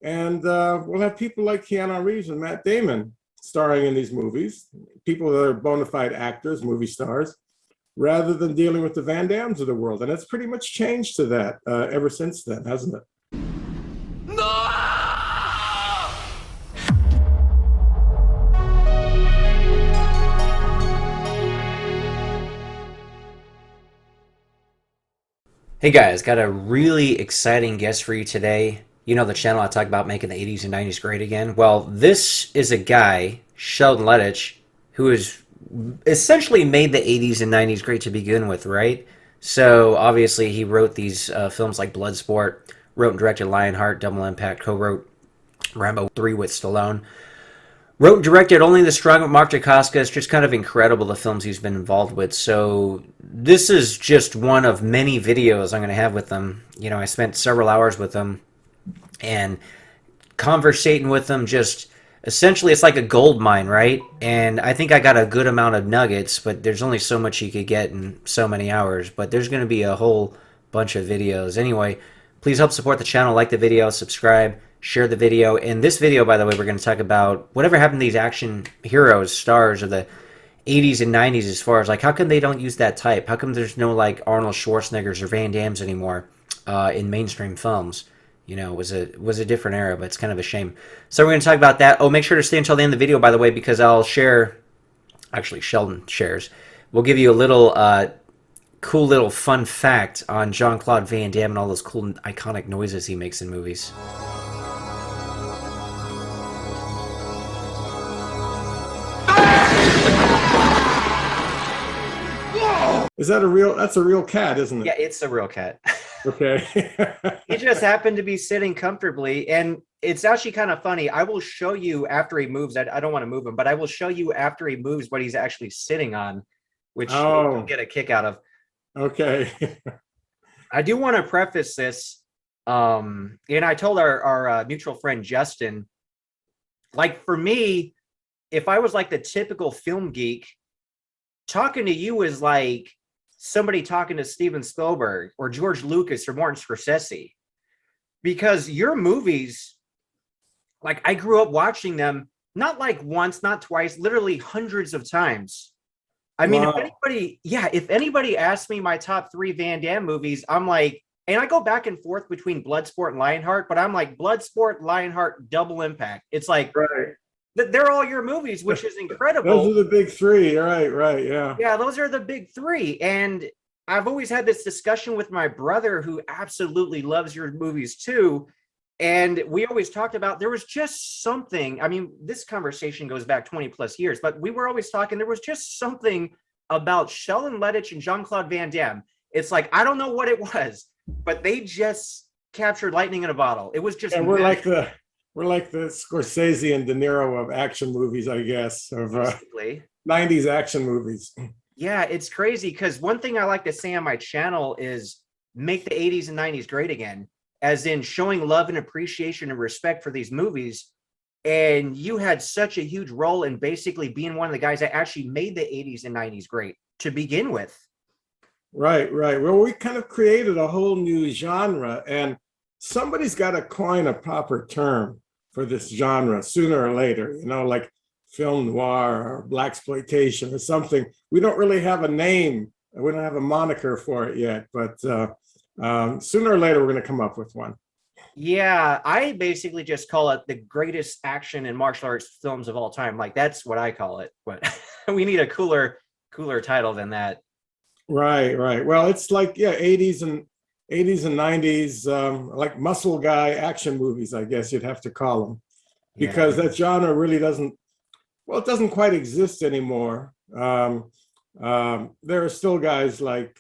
And we'll have people like Keanu Reeves and Matt Damon starring in these movies, people that are bona fide actors, movie stars, rather than dealing with the Van Dams of the world. And it's pretty much changed to that ever since then, hasn't it? Hey guys, got a really exciting guest for you today. You know the channel I talk about making the 80s and 90s great again? Well, this is a guy, Sheldon Lettich, who has essentially made the 80s and 90s great to begin with, right? So obviously he wrote these films like Bloodsport, wrote and directed Lionheart, Double Impact, co-wrote Rambo 3 with Stallone. Wrote and directed Only the Strong with Mark Dacascos. It's just kind of incredible the films he's been involved with. So this is just one of many videos I'm going to have with him. You know, I spent several hours with him and conversating with him. Just essentially, it's like a gold mine, right? And I think I got a good amount of nuggets, but there's only so much you could get in so many hours. But there's going to be a whole bunch of videos. Anyway, please help support the channel, like the video, subscribe, share the video. In this video, by the way, we're going to talk about whatever happened to these action heroes, stars of the 80s and 90s, as far as like how come they don't use that type? How come there's no like Arnold Schwarzeneggers or Van Dammes anymore in mainstream films? You know, it was a different era, but it's kind of a shame. So we're going to talk about that. Oh, make sure to stay until the end of the video, by the way, because I'll share, actually Sheldon shares, we'll give you a little cool little fun fact on Jean-Claude Van Damme and all those cool iconic noises he makes in movies. Is that a real, that's a real cat, isn't it? Yeah, it's a real cat. Okay. He just happened to be sitting comfortably, and it's actually kind of funny. I will show you after he moves. I don't want to move him, but I will show you after he moves what he's actually sitting on, which you'll get a kick out of. Okay. I do want to preface this, and I told our mutual friend Justin, like for me, if I was like the typical film geek, talking to you is like somebody talking to Steven Spielberg or George Lucas or Martin Scorsese, because your movies, like I grew up watching them, not like once, not twice, literally hundreds of times. I mean, Wow. if anybody asks me my top 3 Van Damme movies, I'm like, and I go back and forth between Bloodsport and Lionheart, but I'm like Bloodsport, Lionheart, Double Impact. It's like, Right. they're all your movies, which is incredible. Those are the big 3. Right. Yeah. Yeah, those are the big 3. And I've always had this discussion with my brother, who absolutely loves your movies too. And we always talked about, there was just something, I mean, this conversation goes back 20 plus years, but we were always talking, there was just something about Sheldon Lettich and Jean-Claude Van Damme. It's like, I don't know what it was, but they just captured lightning in a bottle. It was just, and we're like the Scorsese and De Niro of action movies, I guess, of 90s action movies. Yeah, it's crazy, because one thing I like to say on my channel is make the 80s and 90s great again, as in showing love and appreciation and respect for these movies. And you had such a huge role in basically being one of the guys that actually made the 80s and 90s great to begin with. Right. Well, we kind of created a whole new genre, and somebody's got to coin a proper term for this genre sooner or later, you know, like film noir or blaxploitation or something. We don't really have a name. We don't have a moniker for it yet, but sooner or later, we're going to come up with one. Yeah, I basically just call it the greatest action and martial arts films of all time. Like, that's what I call it, but we need a cooler title than that. Right. Well, it's like, yeah, 80s and 90s, like muscle guy action movies, I guess you'd have to call them, because that genre really doesn't quite exist anymore. There are still guys like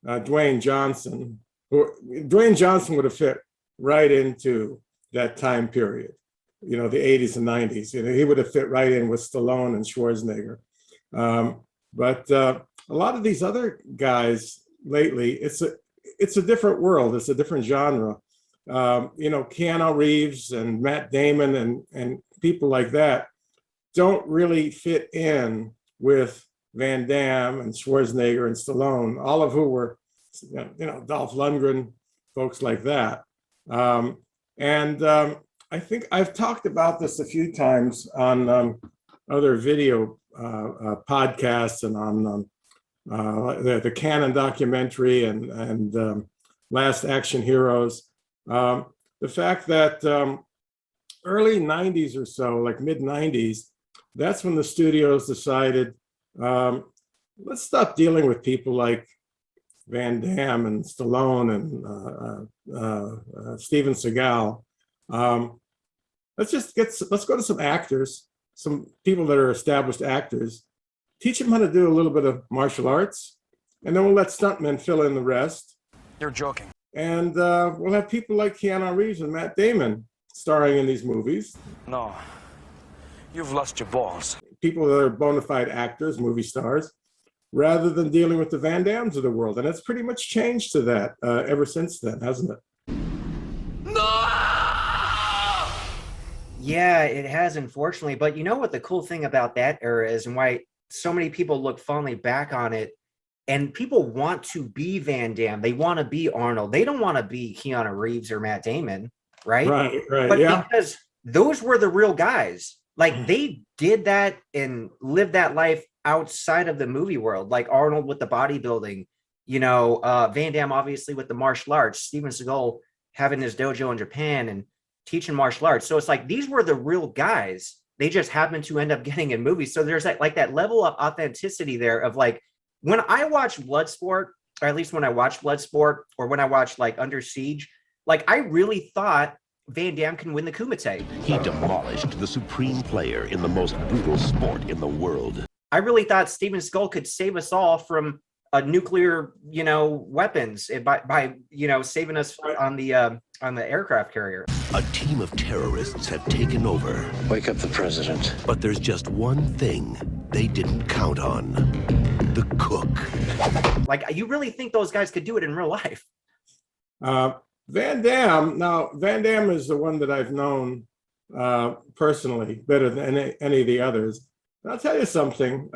Dwayne Johnson. Dwayne Johnson would have fit right into that time period, you know, the 80s and 90s. You know, he would have fit right in with Stallone and Schwarzenegger. But a lot of these other guys lately, it's a different world. It's a different genre. You know, Keanu Reeves and Matt Damon and people like that don't really fit in with Van Damme and Schwarzenegger and Stallone, all of who were, you know, Dolph Lundgren, folks like that. I think I've talked about this a few times on other video podcasts and on the Canon documentary and Last Action Heroes. The fact that early 90s or so, like mid 90s, that's when the studios decided, let's stop dealing with people like Van Damme and Stallone and Steven Seagal. Let's go to some actors, some people that are established actors, teach them how to do a little bit of martial arts, and then we'll let stuntmen fill in the rest. You're joking. And we'll have people like Keanu Reeves and Matt Damon starring in these movies. No, you've lost your balls. People that are bona fide actors, movie stars, rather than dealing with the Van Dammes of the world. And it's pretty much changed to that ever since then, hasn't it? Yeah, it has, unfortunately. But you know what the cool thing about that era is, and why so many people look fondly back on it, and people want to be Van Damme. They want to be Arnold. They don't want to be Keanu Reeves or Matt Damon, right? Right, but yeah. because those were the real guys. Like, they did that and lived that life outside of the movie world, like Arnold with the bodybuilding, Van Damme obviously with the martial arts, Steven Seagal having his dojo in Japan and teaching martial arts. So it's like these were the real guys. They just happened to end up getting in movies. So there's that level of authenticity there of like, when I watch Bloodsport, or at least when I watch Bloodsport, or when I watch like Under Siege, like I really thought Van Damme can win the Kumite. He demolished the supreme player in the most brutal sport in the world. I really thought Steven Seagal could save us all from nuclear, weapons by saving us on the aircraft carrier. A team of terrorists have taken over. Wake up the president. But there's just one thing they didn't count on. The cook. Like, you really think those guys could do it in real life? Van Damme is the one that I've known personally better than any of the others. And I'll tell you something.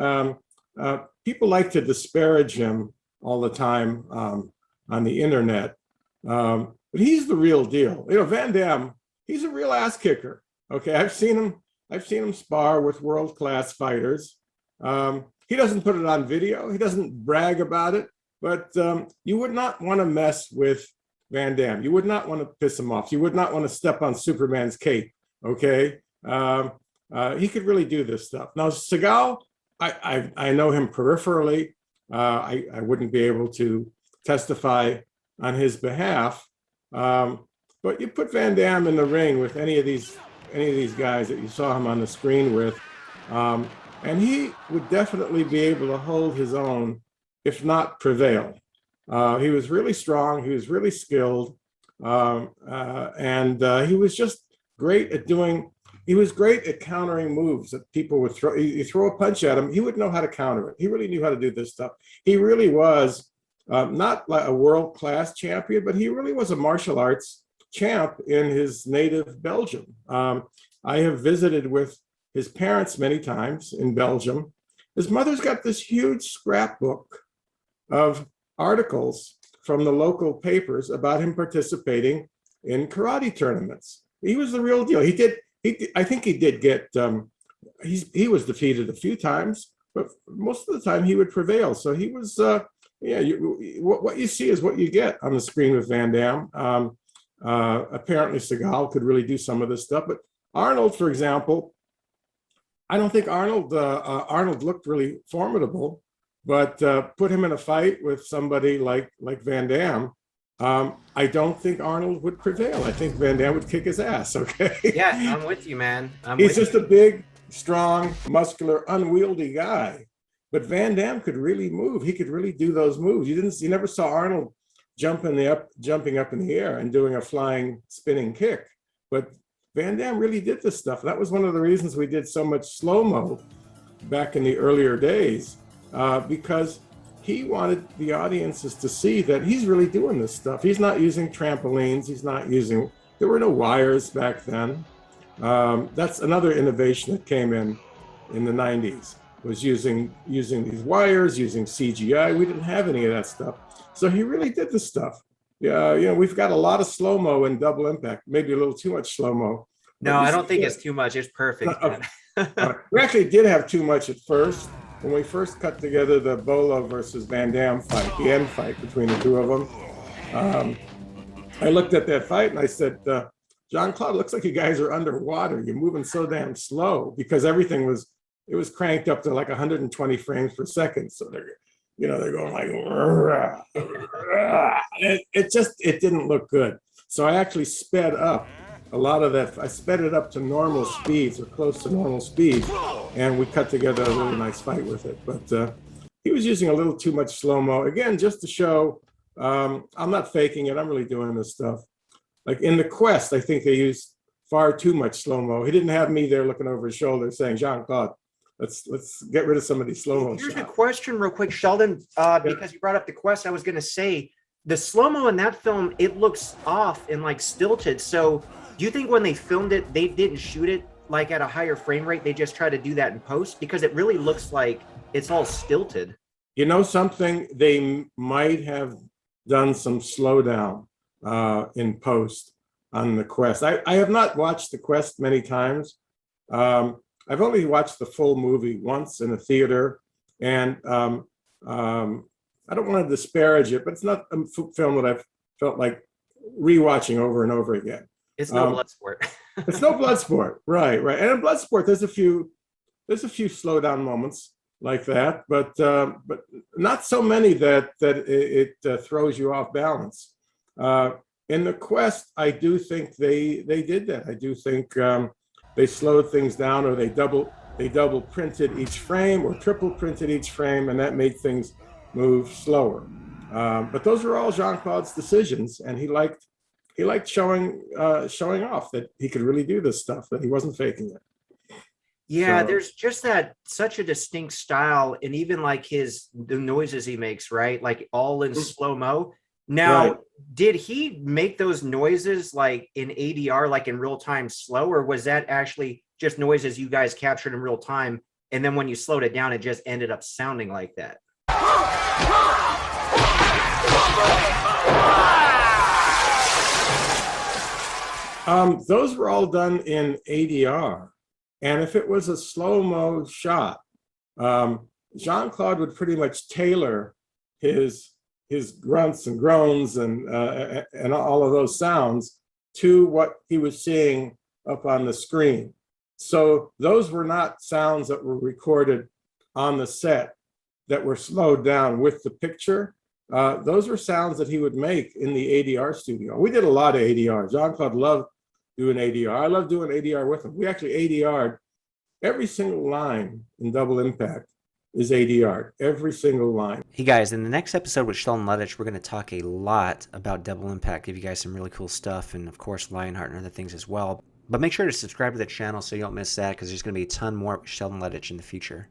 People like to disparage him all the time on the internet. But he's the real deal. Van Damme, he's a real ass kicker. Okay, I've seen him spar with world-class fighters. He doesn't put it on video. He doesn't brag about it. But you would not want to mess with Van Damme. You would not want to piss him off. You would not want to step on Superman's cape. Okay, he could really do this stuff. Now, Seagal, I know him peripherally. I wouldn't be able to testify on his behalf. But you put Van Damme in the ring with any of these guys that you saw him on the screen with, and he would definitely be able to hold his own, if not prevail. He was really strong. He was really skilled, and he was just great at doing. He was great at countering moves that people would throw. You throw a punch at him, he would know how to counter it. He really knew how to do this stuff. He really was not like a world-class champion, but he really was a martial arts champ in his native Belgium. I have visited with his parents many times in Belgium. His mother's got this huge scrapbook of articles from the local papers about him participating in karate tournaments. He was the real deal. I think he did get, he was defeated a few times, but most of the time he would prevail. So he was, what you see is what you get on the screen with Van Damme. Apparently Seagal could really do some of this stuff, but Arnold, for example, I don't think Arnold looked really formidable, but put him in a fight with somebody like Van Damme, I don't think Arnold would prevail. I think Van Damme would kick his ass, okay? Yeah, I'm with you, man. He's just a big, strong, muscular, unwieldy guy. But Van Damme could really move. He could really do those moves. You never saw Arnold jumping up in the air and doing a flying, spinning kick. But Van Damme really did this stuff. That was one of the reasons we did so much slow-mo back in the earlier days, because he wanted the audiences to see that he's really doing this stuff. He's not using trampolines. There were no wires back then. That's another innovation that came in the 90s, was using these wires, using CGI. We didn't have any of that stuff. So he really did this stuff. Yeah, we've got a lot of slow-mo in Double Impact, maybe a little too much slow-mo. No, I don't think it's too much. It's perfect. We actually did have too much at first. When we first cut together the Bolo versus Van Damme fight, the end fight between the two of them, I looked at that fight and I said, Jean-Claude, looks like you guys are underwater. You're moving so damn slow, because everything was cranked up to like 120 frames per second. So they're going like, it didn't look good. So I actually sped up a lot of that. I sped it up to normal speeds or close to normal speeds, and we cut together a really nice fight with it. But he was using a little too much slow-mo, again, just to show I'm not faking it. I'm really doing this stuff. Like in the Quest, I think they used far too much slow-mo. He didn't have me there looking over his shoulder saying, Jean-Claude, let's get rid of some of these slow-mo shots. Here's a question real quick, Sheldon, because you brought up the Quest. I was going to say, the slow-mo in that film, it looks off and like stilted. So do you think when they filmed it, they didn't shoot it like at a higher frame rate? They just try to do that in post? Because it really looks like it's all stilted. You know something? They might have done some slowdown in post on the Quest. I have not watched the Quest many times. I've only watched the full movie once in a theater, and I don't want to disparage it, but it's not a film that I've felt like rewatching over and over again. It's no blood sport. It's no blood sport, right? And in blood sport, there's a few slowdown moments like that, but not so many that it throws you off balance. In the Quest, I do think they did that. I do think they slowed things down, or they double printed each frame or triple printed each frame, and that made things move slower. But those were all Jean-Claude's decisions, and he liked showing off that he could really do this stuff, that he wasn't faking it. Yeah, there's just such a distinct style, and even like the noises he makes, right? Like all in slow-mo. Now, right. Did he make those noises like in ADR, like in real time slow, or was that actually just noises you guys captured in real time, and then when you slowed it down, it just ended up sounding like that? Those were all done in ADR. And if it was a slow-mo shot, Jean-Claude would pretty much tailor his grunts and groans and all of those sounds to what he was seeing up on the screen. So those were not sounds that were recorded on the set that were slowed down with the picture. Those were sounds that he would make in the ADR studio. We did a lot of ADR. Jean-Claude loved doing ADR. I love doing ADR with him. We actually ADR'd every single line in Double Impact is ADR, every single line. Hey guys, in the next episode with Sheldon Lettich, we're going to talk a lot about Double Impact, give you guys some really cool stuff, and of course Lionheart and other things as well. But make sure to subscribe to the channel so you don't miss that, because there's going to be a ton more with Sheldon Lettich in the future.